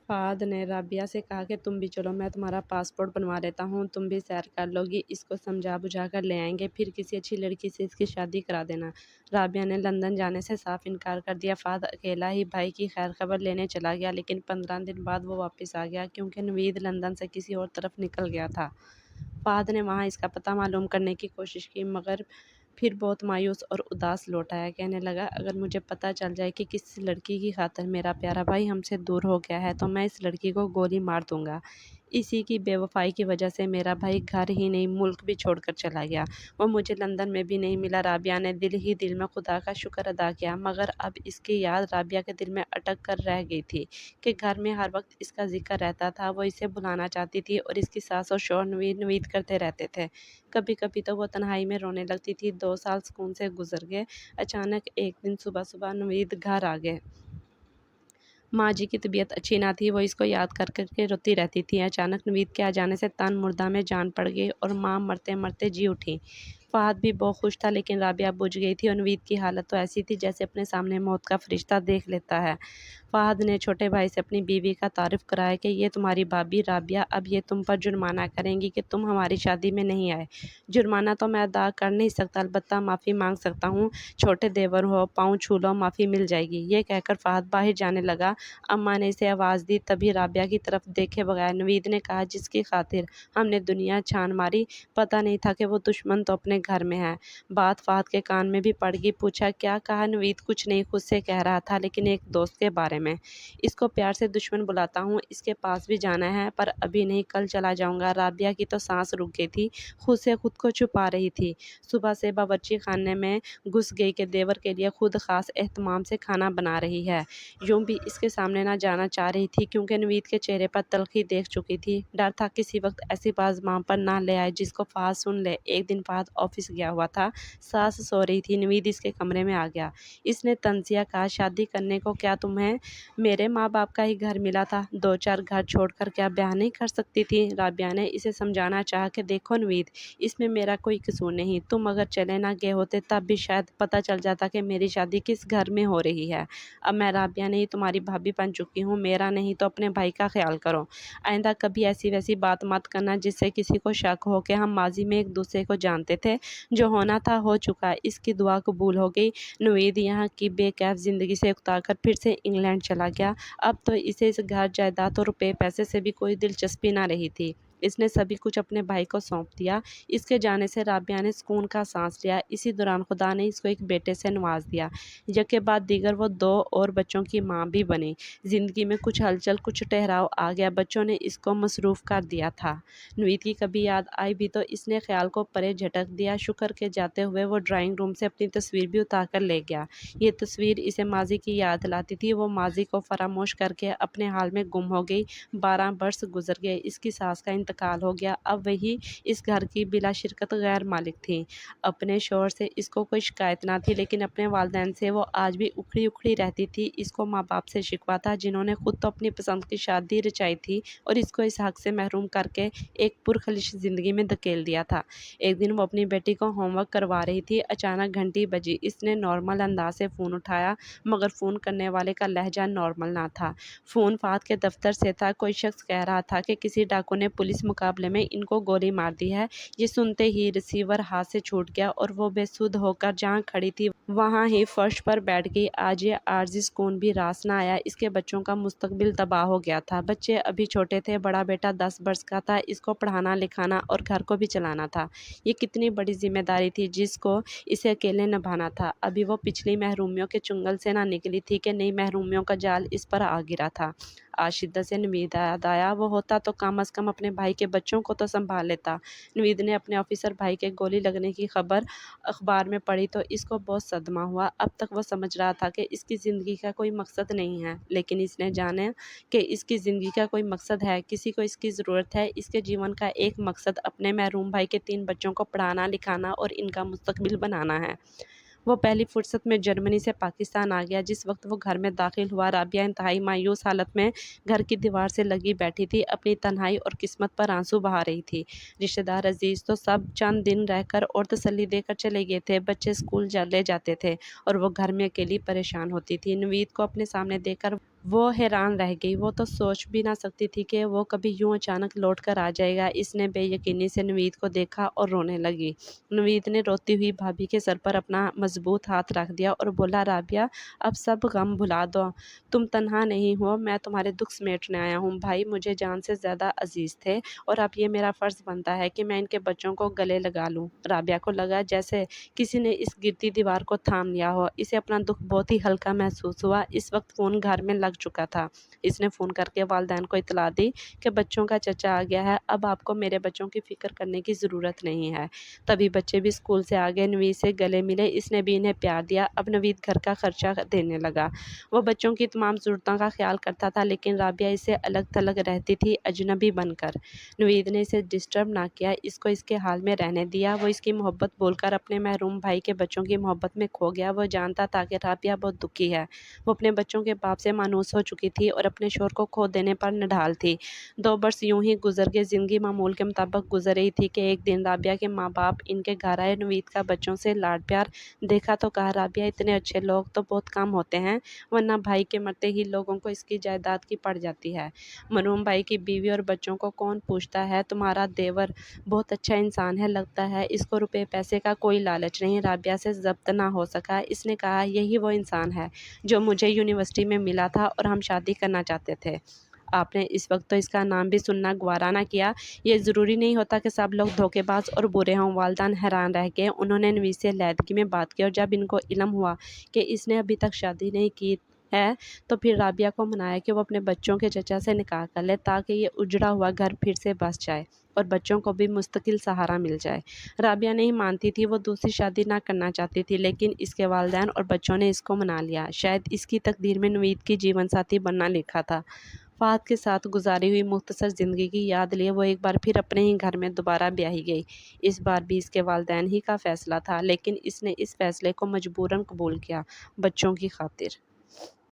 फहाद ने राबिया से कहा कि तुम भी चलो, मैं तुम्हारा पासपोर्ट बनवा देता हूँ, तुम भी सैर कर लोगी, इसको समझा बुझा कर ले आएंगे, फिर किसी अच्छी लड़की से इसकी शादी करा देना। राबिया ने लंदन जाने से साफ इनकार कर दिया। फहाद अकेला ही भाई की खैर खबर लेने चला गया, लेकिन 15 दिन बाद वो वापस आ गया क्योंकि नवीद लंदन से किसी और तरफ निकल गया था। फहाद ने वहाँ इसका पता मालूम करने की कोशिश की, मगर फिर बहुत मायूस और उदास लौट आया। कहने लगा, अगर मुझे पता चल जाए कि किस लड़की की खातिर मेरा प्यारा भाई हमसे दूर हो गया है तो मैं इस लड़की को गोली मार दूंगा। इसी की बेवफाई की वजह से मेरा भाई घर ही नहीं मुल्क भी छोड़कर चला गया। वो मुझे लंदन में भी नहीं मिला। राबिया ने दिल ही दिल में खुदा का शुक्र अदा किया, मगर अब इसकी याद राबिया के दिल में अटक कर रह गई थी कि घर में हर वक्त इसका जिक्र रहता था। वो इसे बुलाना चाहती थी और इसकी सास और शौहर नवीद नवीद करते रहते थे। कभी कभी तो वो तन्हाई में रोने लगती थी। 2 साल सुकून से गुजर गए। अचानक एक दिन सुबह सुबह नवीद घर आ गए। माँ जी की तबीयत अच्छी ना थी, वो इसको याद कर कर के रोती रहती थी। अचानक नवीद के आ जाने से तन मुर्दा में जान पड़ गई और माँ मरते मरते जी उठी। फहद भी बहुत खुश था, लेकिन राबिया बुझ गई थी और नवीद की हालत तो ऐसी थी जैसे अपने सामने मौत का फरिश्ता देख लेता है। फहद ने छोटे भाई से अपनी बीवी का तारुफ कराया कि ये तुम्हारी भाभी राबिया, अब ये तुम पर जुर्माना करेंगी कि तुम हमारी शादी में नहीं आए। जुर्माना तो मैं अदा कर नहीं सकता, अलबत्ता माफ़ी मांग सकता हूँ। छोटे देवर हो, पाँव छू लो, माफ़ी मिल जाएगी। ये कहकर फहद बाहर जाने लगा। अम्मा ने इसे आवाज़ दी, तभी राबिया की तरफ देखे बगैर नवीद ने कहा, जिसकी खातिर हमने दुनिया छान मारी, पता नहीं था कि वो दुश्मन तो अपने घर में है। बात फहद के कान में भी पड़ गई। पूछा, क्या कहा? नवीद कुछ नहीं, खुद से कह रहा था, लेकिन एक दोस्त के बारे में। इसको प्यार से दुश्मन बुलाता हूँ, इसके पास भी जाना है, पर अभी नहीं, कल चला जाऊँगा। राबिया की तो सांस रुक गई थी, खुद से खुद को छुपा रही थी। सुबह से बावर्ची खाने में घुस गई कि देवर के लिए खुद खास एहतमाम से खाना बना रही है। यूं भी इसके सामने ना जाना चाह रही थी क्योंकि नवीद के चेहरे पर तलखी देख चुकी थी। डर था किसी वक्त ऐसी बात मां पर ना ले आए जिसको फहद सुन ले। एक दिन फहद ऑफिस गया हुआ था, सास सो रही थी। नवीद इसके कमरे में आ गया। इसने तंजिया कहा, शादी करने को क्या तुम्हें मेरे माँ बाप का ही घर मिला था? 2-4 घर छोड़कर क्या ब्याह नहीं कर सकती थी? राबिया ने इसे समझाना चाहा कि देखो नवीद, इसमें मेरा कोई कसूर नहीं। तुम अगर चले ना गए होते तब भी शायद पता चल जाता कि मेरी शादी किस घर में हो रही है। अब मैं राबिया नहीं, तुम्हारी भाभी बन चुकी हूँ। मेरा नहीं तो अपने भाई का ख्याल करो। आइंदा कभी ऐसी वैसी बात मत करना जिससे किसी को शक हो कि हम माजी में एक दूसरे को जानते थे। जो होना था हो चुका। इसकी दुआ कबूल हो गई। नवीद यहाँ की बेकैफ ज़िंदगी से उकताकर फिर से इंग्लैंड चला गया। अब तो इसे इस घर जायदाद और रुपये पैसे से भी कोई दिलचस्पी ना रही थी। इसने सभी कुछ अपने भाई को सौंप दिया। इसके जाने से राबिया ने सुकून का सांस लिया। इसी दौरान खुदा ने इसको एक बेटे से नवाज दिया। यके बाद दीगर वो 2 और बच्चों की माँ भी बनी। ज़िंदगी में कुछ हलचल, कुछ ठहराव आ गया। बच्चों ने इसको मसरूफ़ कर दिया था। नवीद की कभी याद आई भी तो इसने ख्याल को परे झटक दिया। शुक्र के जाते हुए वो ड्राइंग रूम से अपनी तस्वीर भी उतार कर ले गया। ये तस्वीर इसे माजी की याद दिलाती थी। वो माजी को फरामोश करके अपने हाल में गुम हो गई। 12 बरस गुजर गए। इसकी सास का इंतकाल हो गया। अब वही इस घर की बिला शिरकत गैर मालिक थी। अपने शौहर से इसको कोई शिकायत ना थी, लेकिन अपने वालिदैन से वो आज भी उखड़ी उखड़ी रहती थी। इसको माँ बाप से शिकवा था, जिन्होंने खुद तो अपनी पसंद की शादी रचाई थी और इसको इस हक से महरूम करके एक पुरखलिश ज़िंदगी में धकेल दिया था। एक दिन वो अपनी बेटी को होमवर्क करवा रही थी। अचानक घंटी बजी। इसने नॉर्मल अंदाज से फ़ोन उठाया, मगर फ़ोन करने वाले का लहजा नॉर्मल ना था। फ़ोन फहद के दफ्तर से था। कोई शख्स कह रहा था कि किसी डाकू ने पुलिस मुकाबले में इनको गोली मार दी है। ये सुनते ही रिसीवर हाथ से छूट गया और वो बेसुध होकर जहाँ खड़ी थी वहाँ ही फर्श पर बैठ गई। आज ये आर्जी सुकून भी रास ना आया। इसके बच्चों का मुस्तकबिल तबाह हो गया था। बच्चे अभी छोटे थे। बड़ा बेटा 10 वर्ष का था। इसको पढ़ाना लिखाना और घर को भी चलाना था। ये कितनी बड़ी जिम्मेदारी थी जिसको इसे अकेले निभाना था। अभी वो पिछली महरूमियों के चुंगल से ना निकली थी कि नई महरूमियों का जाल इस पर आ गिरा था। आज शिद्दत से नवीद याद आया। वो होता तो कम अज़ कम अपने भाई के बच्चों को तो संभाल लेता। नवीद ने अपने ऑफिसर भाई के गोली लगने की खबर अखबार में पढ़ी तो इसको बहुत सदमा हुआ। अब तक वो समझ रहा था कि इसकी ज़िंदगी का कोई मकसद नहीं है, लेकिन इसने जाना कि इसकी ज़िंदगी का कोई मकसद है। किसी को इसकी ज़रूरत है। इसके जीवन का एक मकसद अपने महरूम भाई के 3 बच्चों को पढ़ाना लिखाना और इनका मुस्तकबिल बनाना है। वो पहली फुर्सत में जर्मनी से पाकिस्तान आ गया। जिस वक्त वो घर में दाखिल हुआ, राबिया इंतहाई मायूस हालत में घर की दीवार से लगी बैठी थी। अपनी तन्हाई और किस्मत पर आंसू बहा रही थी। रिश्तेदार अजीज तो सब चंद दिन रहकर और तसल्ली देकर चले गए थे। बच्चे स्कूल ले जाते थे और वो घर में अकेली परेशान होती थी। नवीद को अपने सामने देखकर वो हैरान रह गई। वो तो सोच भी ना सकती थी कि वो कभी यूं अचानक लौट कर आ जाएगा। इसने बेयकीनी से नवीद को देखा और रोने लगी। नवीद ने रोती हुई भाभी के सर पर अपना मजबूत हाथ रख दिया और बोला, राबिया, अब सब गम भुला दो। तुम तन्हा नहीं हो, मैं तुम्हारे दुख समेटने आया हूँ। भाई मुझे जान से ज़्यादा अजीज थे और अब ये मेरा फ़र्ज़ बनता है कि मैं इनके बच्चों को गले लगा लूँ। राबिया को लगा जैसे किसी ने इस गिरती दीवार को थाम लिया हो। इसे अपना दुख बहुत ही हल्का महसूस हुआ। इस वक्त फ़ोन घर में लग चुका था। इसने फ़ोन करके वालिदैन को इतला दी कि बच्चों का चचा आ गया है, अब आपको मेरे बच्चों की फ़िक्र करने की ज़रूरत नहीं है। तभी बच्चे भी स्कूल से आ गए, नवीद से गले मिले। इसने भी इन्हें प्यार दिया। अब नवीद घर का खर्चा देने लगा। वो बच्चों की तमाम ज़रूरतों का ख्याल करता था, लेकिन राबिया इससे अलग थलग रहती थी, अजनबी बनकर। नवीद ने इसे डिस्टर्ब ना किया, इसको इसके हाल में रहने दिया। वो इसकी मोहब्बत बोलकर अपने महरूम भाई के बच्चों की मोहब्बत में खो गया। वो जानता था कि राबिया बहुत दुखी है। वो अपने बच्चों के बाप से मायूस हो चुकी थी और अपने शोहर को खो देने पर निढाल थी। 2 बरस यूं ही गुजर गए। जिंदगी मामूल के मुताबिक गुजर रही थी कि एक दिन राबिया के माँ बाप इनके घर आए। नवीद का बच्चों से लाड प्यार देखा तो कहा, राबिया, इतने अच्छे लोग तो बहुत कम होते हैं, वरना भाई के मरते ही लोगों को इसकी जायदाद की पड़ जाती है। मरहूम भाई की बीवी और बच्चों को कौन पूछता है? तुम्हारा देवर बहुत अच्छा इंसान है, लगता है इसको रुपए पैसे का कोई लालच नहीं। राबिया से जब्त ना हो सका। इसने कहा, यही वो इंसान है जो मुझे यूनिवर्सिटी में मिला था और हम शादी करना चाहते थे। आपने इस वक्त तो इसका नाम भी सुनना गवारा ना किया। ये ज़रूरी नहीं होता कि सब लोग धोखेबाज और बुरे हों। वालिदैन हैरान रह गए। उन्होंने नवीद से लैदगी में बात की और जब इनको इल्म हुआ कि इसने अभी तक शादी नहीं की है, तो फिर राबिया को मनाया कि वो अपने बच्चों के चचा से निकाह कर ले, ताकि ये उजड़ा हुआ घर फिर से बस जाए और बच्चों को भी मुस्तकिल सहारा मिल जाए। राबिया नहीं मानती थी, वो दूसरी शादी ना करना चाहती थी, लेकिन इसके वालिदैन और बच्चों ने इसको मना लिया। शायद इसकी तकदीर में नवीद की जीवन साथी बनना लिखा था। फ़ाहद के साथ गुजारी हुई मुख्तसर ज़िंदगी की याद लिए वो एक बार फिर अपने ही घर में दोबारा ब्याही गई। इस बार भी इसके वालिदैन ही का फ़ैसला था, लेकिन इसने इस फ़ैसले को मजबूरन कबूल किया, बच्चों की खातिर।